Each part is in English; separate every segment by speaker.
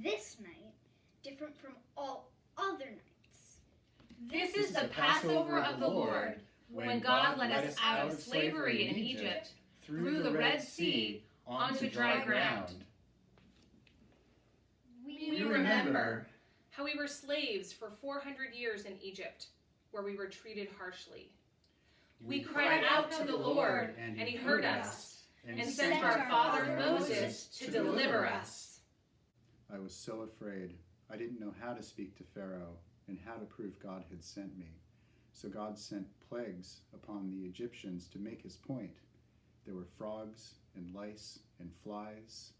Speaker 1: this night different from all other nights.
Speaker 2: This is the Passover of the Lord, when God led us out of slavery in Egypt, through the Red Sea, onto dry ground. We remember how we were slaves for 400 years in Egypt, where we were treated harshly. We cried out to the Lord, and he heard us, and sent our father Moses to deliver us.
Speaker 3: I was so afraid. I didn't know how to speak to Pharaoh and how to prove God had sent me. So God sent plagues upon the Egyptians to make his point. There were frogs and lice and flies.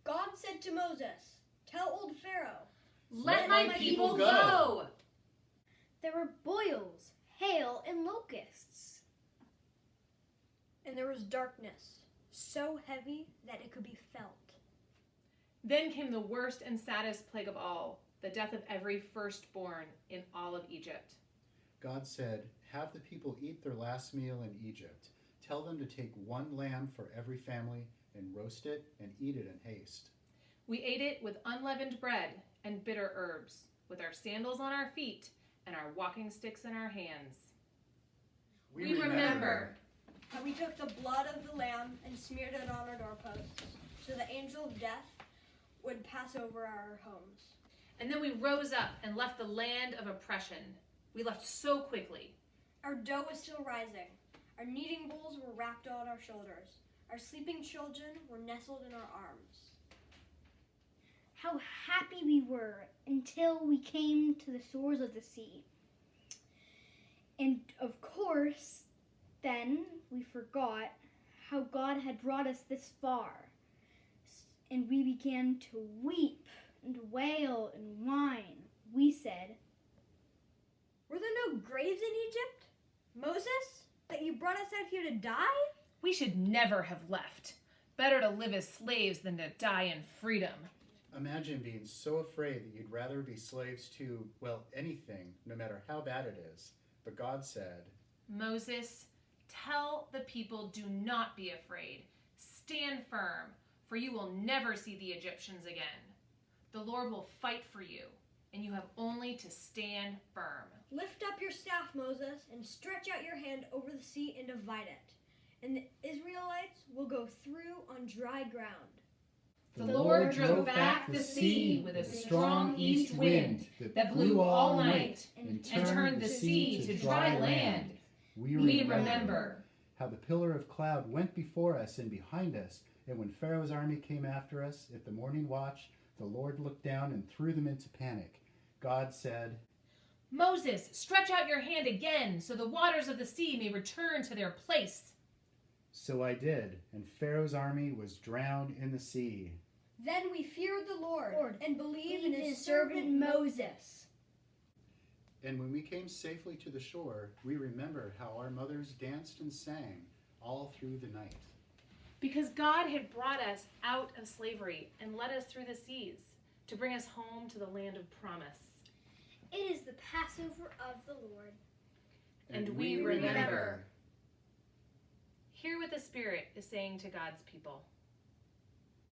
Speaker 4: God said to Moses, "Tell old Pharaoh,
Speaker 2: let my people go."
Speaker 1: There were boils, hail, and locusts.
Speaker 4: And there was darkness, so heavy that it could be felt.
Speaker 2: Then came the worst and saddest plague of all, the death of every firstborn in all of Egypt.
Speaker 3: God said, "Have the people eat their last meal in Egypt. Tell them to take one lamb for every family and roast it and eat it in haste."
Speaker 2: We ate it with unleavened bread and bitter herbs, with our sandals on our feet and our walking sticks in our hands. We remember
Speaker 4: how we took the blood of the lamb and smeared it on our doorposts, so the angel of death would pass over our homes.
Speaker 2: And then we rose up and left the land of oppression. We left so quickly.
Speaker 4: Our dough was still rising. Our kneading bowls were wrapped on our shoulders. Our sleeping children were nestled in our arms.
Speaker 1: How happy we were until we came to the shores of the sea. And of course, then we forgot how God had brought us this far. And we began to weep and wail and whine. We said,
Speaker 4: "Were there no graves in Egypt? Moses, that you brought us out here to die?"
Speaker 2: We should never have left. Better to live as slaves than to die in freedom.
Speaker 3: Imagine being so afraid that you'd rather be slaves to, well, anything, no matter how bad it is. But God said,
Speaker 2: "Moses, tell the people, do not be afraid. Stand firm, for you will never see the Egyptians again. The Lord will fight for you, and you have only to stand firm."
Speaker 4: "Lift up your staff, Moses, and stretch out your hand over the sea and divide it. And the Israelites will go through on dry ground."
Speaker 2: The Lord drove back the sea with a strong east wind that blew all night and turned the sea to dry land. We remember
Speaker 3: how the pillar of cloud went before us and behind us, and when Pharaoh's army came after us at the morning watch, the Lord looked down and threw them into panic. God said,
Speaker 2: "Moses, stretch out your hand again so the waters of the sea may return to their place."
Speaker 3: So I did, and Pharaoh's army was drowned in the sea.
Speaker 4: Then we feared the Lord and believed in his
Speaker 1: servant Moses.
Speaker 3: And when we came safely to the shore, we remembered how our mothers danced and sang all through the night.
Speaker 2: Because God had brought us out of slavery and led us through the seas to bring us home to the land of promise.
Speaker 1: It is the Passover of the Lord.
Speaker 2: And we remember. Hear what the Spirit is saying to God's people.